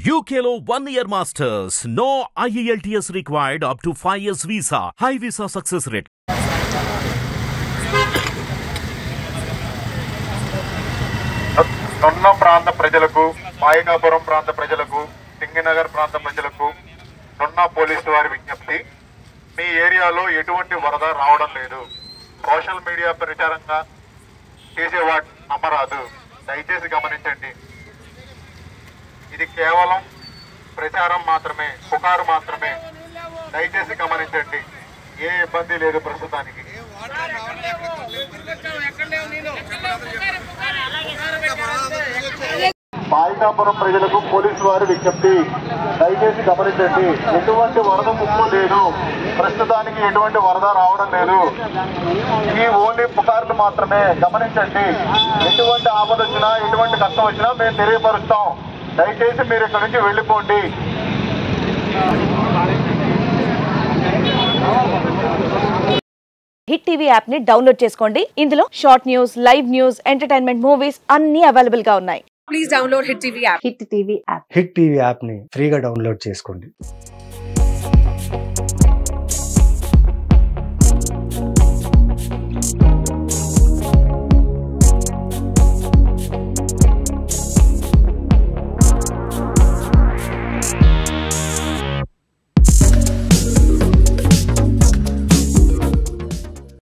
UKLO 1 year masters. No IELTS required up to 5 years visa. High visa success rate. నొన్న ప్రాంత ప్రజలకు, పాయకాపురం ప్రాంత ప్రజలకు, సింగనగర్ ప్రాంత ప్రజలకు నొన్న పోలీసు వారి విజ్ఞప్తి, మీ ఏరియాలో ఎటువంటి వరద రావడం లేదు. సోషల్ మీడియా ప్రచారంగా చేసే వాటిని నమ్మరాదు. దయచేసి గమనించండి. ఇది కేవలం ప్రచారం మాత్రమే, పుకారు మాత్రమే. దయచేసి గమనించండి. ఏ ఇబ్బంది లేదు ప్రస్తుతానికి. పాయికాపురం ప్రజలకు పోలీసు వారి విజ్ఞప్తి, దయచేసి గమనించండి. ఎటువంటి వరద ముప్పు లేదు, ప్రస్తుతానికి ఎటువంటి వరద రావడం లేదు. ఈ ఓన్లీ పుకార్లు మాత్రమే. గమనించండి. ఎటువంటి ఆపద వచ్చినా, ఎటువంటి కష్టం వచ్చినా మేము తెలియపరుస్తాం. దయచేసి మీరు ఇక్కడ నుంచి వెళ్ళిపోండి. హిట్ టీవీ యాప్ ని డౌన్లోడ్ చేసుకోండి. ఇందులో short news, live news, entertainment movies అన్ని అవైలబుల్ గా ఉన్నాయి. Please download Hit TV app. Hit TV app hit TV app ని ఫ్రీగా డౌన్లోడ్ చేసుకోండి.